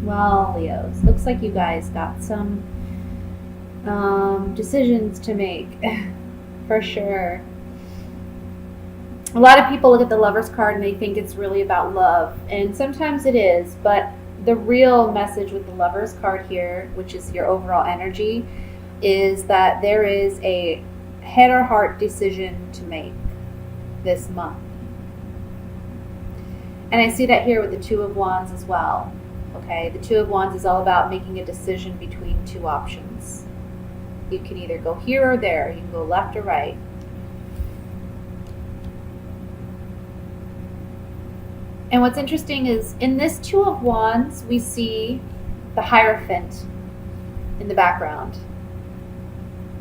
Well, Leos, looks like you guys got some decisions to make for sure. A lot of people look at the Lover's card and they think it's really about love, and sometimes it is, but the real message with the Lover's card here, which is your overall energy, is that there is a head or heart decision to make this month. And I see that here with the Two of Wands as well. Okay, the Two of Wands is all about making a decision between two options. You can either go here or there. You can go left or right. And what's interesting is in this Two of Wands, we see the Hierophant in the background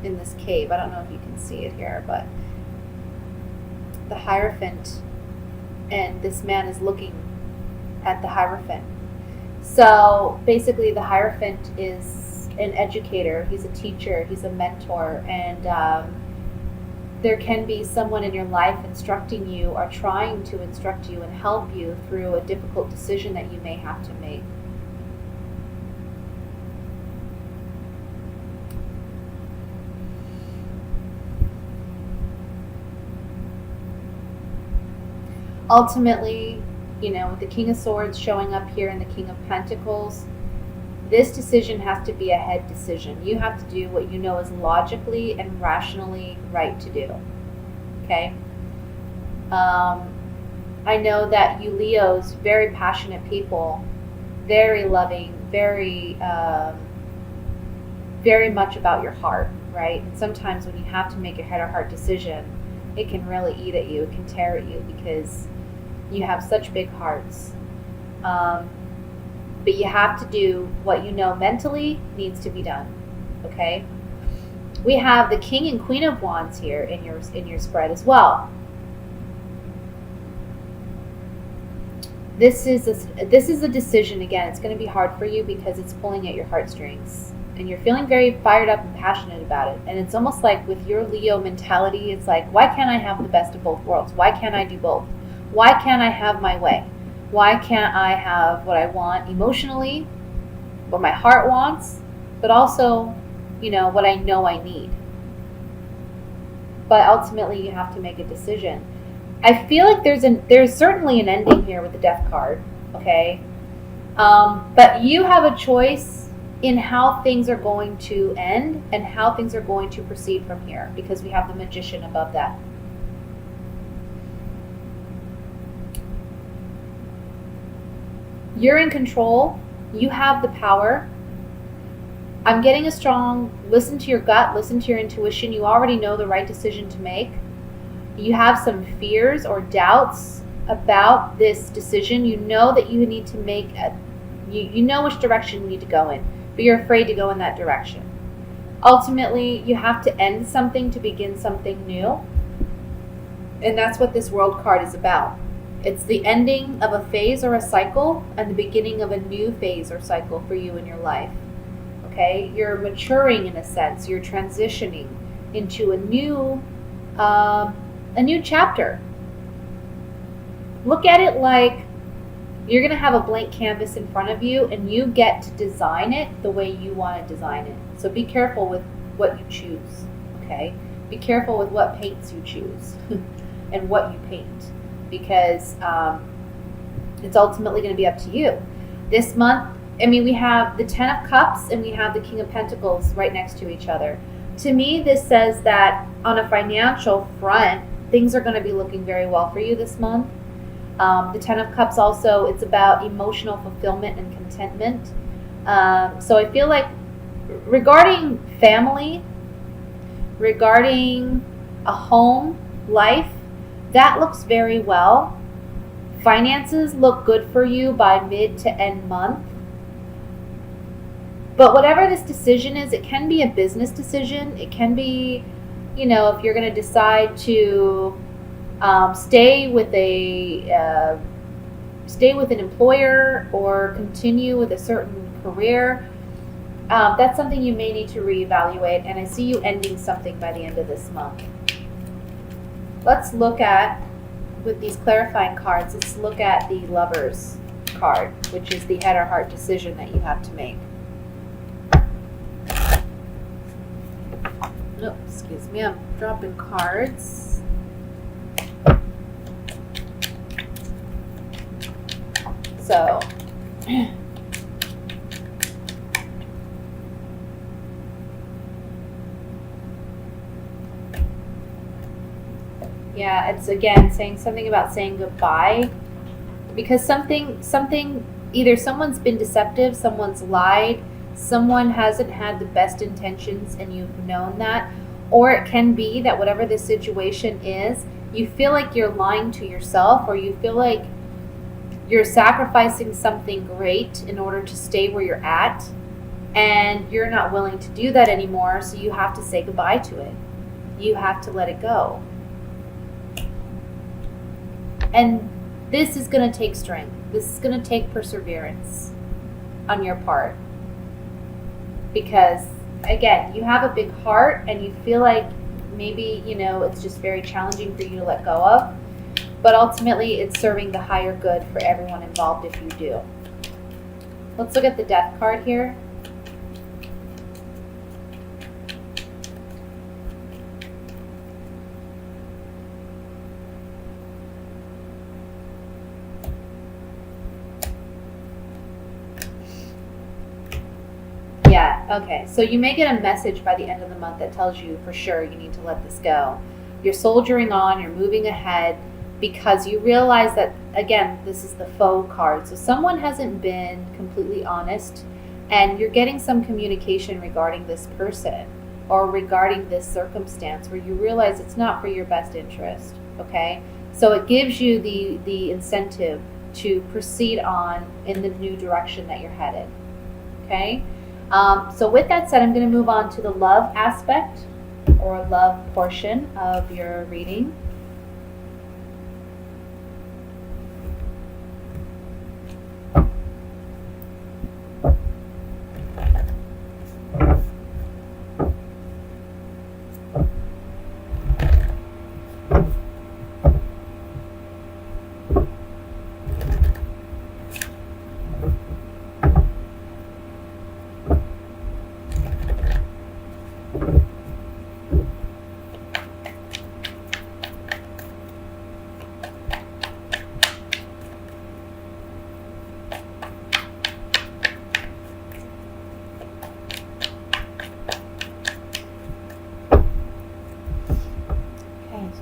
in this cave. I don't know if you can see it here, but the Hierophant, and this man is looking at the Hierophant. So basically the Hierophant is an educator, he's a teacher, he's a mentor, and there can be someone in your life instructing you or trying to instruct you and help you through a difficult decision that you may have to make. Ultimately, with the King of Swords showing up here and the King of Pentacles, this decision has to be a head decision. You have to do what you know is logically and rationally right to do. Okay? I know that you Leos, very passionate people, very loving, very much about your heart, right? And sometimes when you have to make a head or heart decision, it can really eat at you, it can tear at you because you have such big hearts. But you have to do what you know mentally needs to be done. Okay? We have the King and Queen of Wands here in your spread as well. This is a decision. Again, it's going to be hard for you because it's pulling at your heartstrings, and you're feeling very fired up and passionate about it. And it's almost like with your Leo mentality, it's like, why can't I have the best of both worlds? Why can't I do both? Why can't I have my way? Why can't I have what I want emotionally, what my heart wants, but also, what I know I need? But ultimately, you have to make a decision. I feel like there's certainly an ending here with the Death card, okay? But you have a choice in how things are going to end and how things are going to proceed from here, because we have the Magician above that. You're in control. You have the power. I'm getting a strong, listen to your gut, listen to your intuition. You already know the right decision to make. You have some fears or doubts about this decision. You know that you need to make you know which direction you need to go in, but you're afraid to go in that direction. Ultimately, you have to end something to begin something new. And that's what this World card is about. It's the ending of a phase or a cycle and the beginning of a new phase or cycle for you in your life. Okay? You're maturing in a sense. You're transitioning into a new chapter. Look at it like you're going to have a blank canvas in front of you and you get to design it the way you want to design it. So be careful with what you choose. Okay? Be careful with what paints you choose and what you paint. Because it's ultimately going to be up to you. This month, we have the Ten of Cups and we have the King of Pentacles right next to each other. To me, this says that on a financial front, things are going to be looking very well for you this month. The Ten of Cups also, it's about emotional fulfillment and contentment. So I feel like regarding family, regarding a home life, that looks very well. Finances look good for you by mid to end month. But whatever this decision is, it can be a business decision. It can be, if you're going to decide to stay with an employer or continue with a certain career. That's something you may need to reevaluate. And I see you ending something by the end of this month. Let's look at, with these clarifying cards, let's look at the Lovers card, which is the head or heart decision that you have to make. Oh, excuse me, I'm dropping cards. So, yeah, it's again saying something about saying goodbye, because something either someone's been deceptive, someone's lied, someone hasn't had the best intentions and you've known that, or it can be that whatever the situation is, you feel like you're lying to yourself, or you feel like you're sacrificing something great in order to stay where you're at, and you're not willing to do that anymore, so you have to say goodbye to it. You have to let it go. And this is going to take strength. This is going to take perseverance on your part. Because, again, you have a big heart and you feel like maybe, it's just very challenging for you to let go of. But ultimately, it's serving the higher good for everyone involved if you do. Let's look at the Death card here. Yeah, okay. So you may get a message by the end of the month that tells you for sure you need to let this go. You're soldiering on, you're moving ahead, because you realize that, again, this is the faux card. So someone hasn't been completely honest, and you're getting some communication regarding this person or regarding this circumstance where you realize it's not for your best interest, okay? So it gives you the incentive to proceed on in the new direction that you're headed, okay? So with that said, I'm going to move on to the love aspect or love portion of your reading.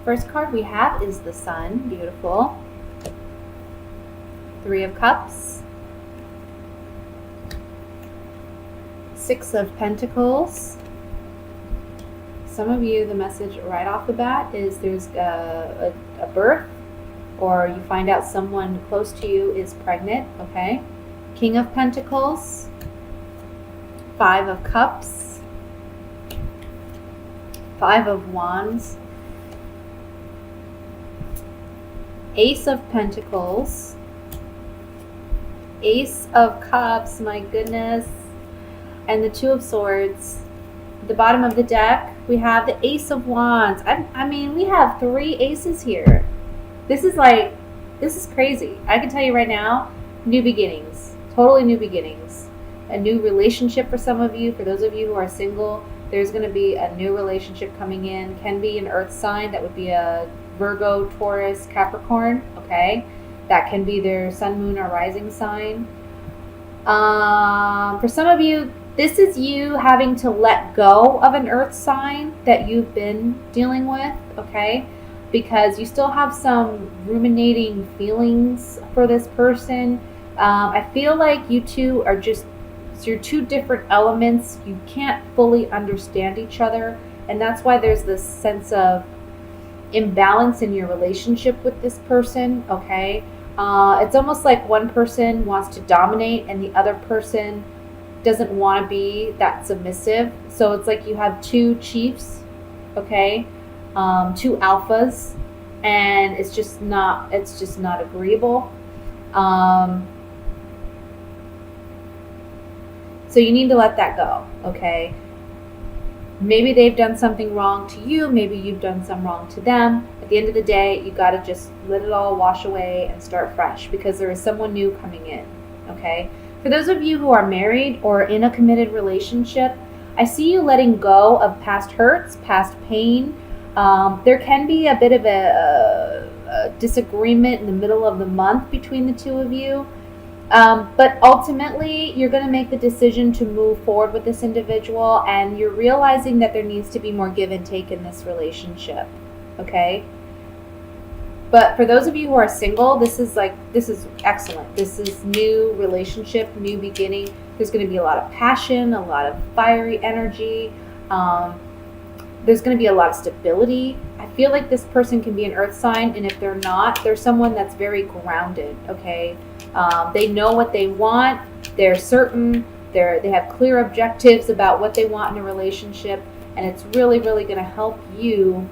First card we have is the Sun. Beautiful. 3 of Cups. 6 of Pentacles. Some of you, the message right off the bat is there's a birth, or you find out someone close to you is pregnant, okay? King of Pentacles. 5 of Cups. 5 of Wands. Ace of Pentacles, Ace of Cups, my goodness, and the 2 of Swords. At the bottom of the deck, we have the Ace of Wands. I mean, we have 3 aces here. This is crazy. I can tell you right now, new beginnings, totally new beginnings. A new relationship for some of you. For those of you who are single, there's going to be a new relationship coming in. Can be an earth sign. That would be a Virgo, Taurus, Capricorn, okay? That can be their sun, moon, or rising sign. For some of you, this is you having to let go of an earth sign that you've been dealing with, okay? Because you still have some ruminating feelings for this person. I feel like you two are you're 2 different elements. You can't fully understand each other, and that's why there's this sense of imbalance in your relationship with this person, okay? It's almost like one person wants to dominate and the other person doesn't want to be that submissive. So it's like you have 2 chiefs, okay? 2 alphas, and it's just not agreeable. So you need to let that go, okay? Maybe they've done something wrong to you. Maybe you've done some wrong to them. At the end of the day, you got to just let it all wash away and start fresh, because there is someone new coming in. okay? For those of you who are married or in a committed relationship, I see you letting go of past hurts, past pain. There can be a bit of a disagreement in the middle of the month between the two of you. But ultimately, you're going to make the decision to move forward with this individual, and you're realizing that there needs to be more give and take in this relationship, okay? But for those of you who are single, this is excellent. This is new relationship, new beginning. There's going to be a lot of passion, a lot of fiery energy. There's going to be a lot of stability. I feel like this person can be an earth sign, and if they're not, they're someone that's very grounded, okay? They know what they want. They're certain. They have clear objectives about what they want in a relationship, and it's really, really going to help you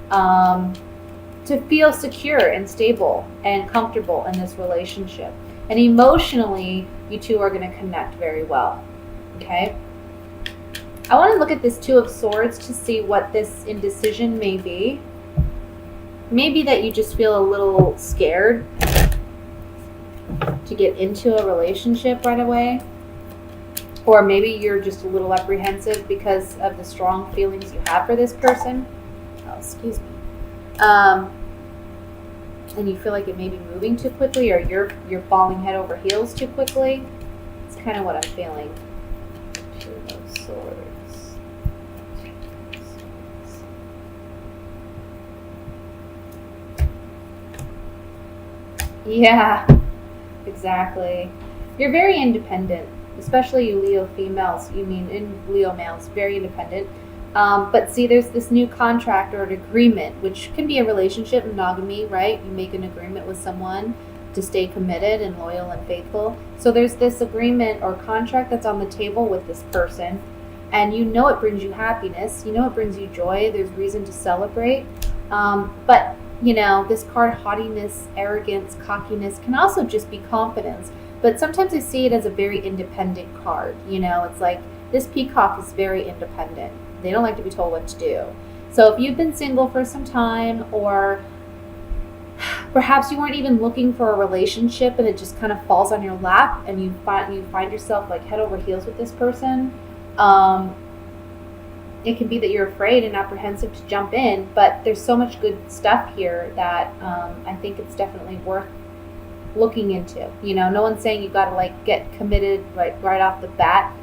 to feel secure and stable and comfortable in this relationship. And emotionally, you two are going to connect very well, okay? I want to look at this Two of Swords to see what this indecision may be. Maybe that you just feel a little scared to get into a relationship right away. Or maybe you're just a little apprehensive because of the strong feelings you have for this person. Oh, excuse me. And you feel like it may be moving too quickly, or you're falling head over heels too quickly. It's kind of what I'm feeling. Two of Swords. Yeah, exactly. You're very independent, especially you Leo females. In Leo males, very independent. But see, there's this new contract or an agreement, which can be a relationship, monogamy, right? You make an agreement with someone to stay committed and loyal and faithful. So there's this agreement or contract that's on the table with this person, and you know it brings you happiness. You know it brings you joy. There's reason to celebrate. But, this card, haughtiness, arrogance, cockiness, can also just be confidence. But sometimes I see it as a very independent card. It's like this peacock is very independent. They don't like to be told what to do. So if you've been single for some time, or perhaps you weren't even looking for a relationship and it just kind of falls on your lap and you find yourself like head over heels with this person, it can be that you're afraid and apprehensive to jump in, but there's so much good stuff here that I think it's definitely worth looking into. No one's saying you got to get committed right off the bat.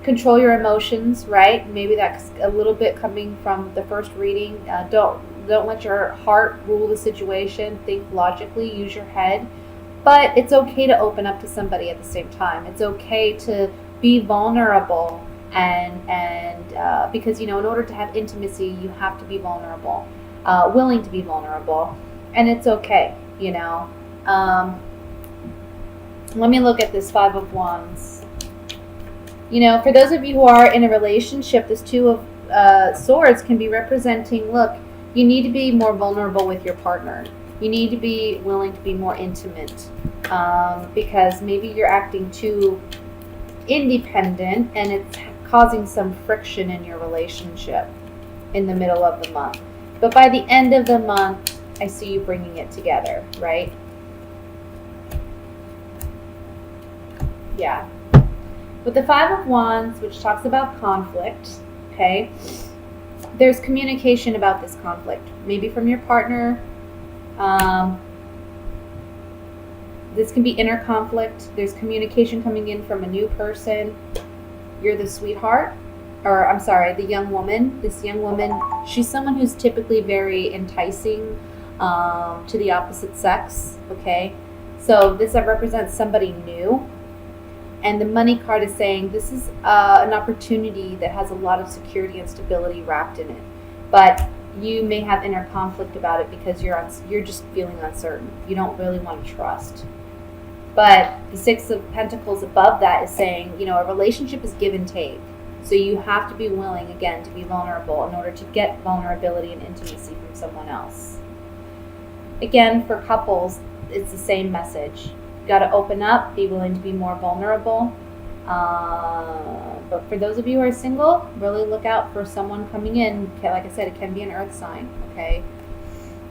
Control your emotions, right? Maybe that's a little bit coming from the first reading. Don't let your heart rule the situation. Think logically, use your head. But it's okay to open up to somebody at the same time. It's okay to be vulnerable, and because in order to have intimacy, you have to be vulnerable, willing to be vulnerable, and it's okay. Let me look at this Five of Wands. For those of you who are in a relationship, this Two of Swords can be representing, look, you need to be more vulnerable with your partner. You need to be willing to be more intimate, because maybe you're acting too independent and it's causing some friction in your relationship in the middle of the month. But by the end of the month, I see you bringing it together, right? Yeah. With the Five of Wands, which talks about conflict, okay, there's communication about this conflict, maybe from your partner. This can be inner conflict. There's communication coming in from a new person. You're the sweetheart, or I'm sorry, the young woman. This young woman, she's someone who's typically very enticing to the opposite sex, okay? So this represents somebody new. And the Money card is saying this is an opportunity that has a lot of security and stability wrapped in it. But you may have inner conflict about it because you're just feeling uncertain. You don't really want to trust. But the Six of Pentacles above that is saying, a relationship is give and take. So you have to be willing, again, to be vulnerable in order to get vulnerability and intimacy from someone else. Again, for couples, it's the same message. Got to open up, be willing to be more vulnerable. But for those of you who are single, really look out for someone coming in. Like I said, it can be an earth sign, okay?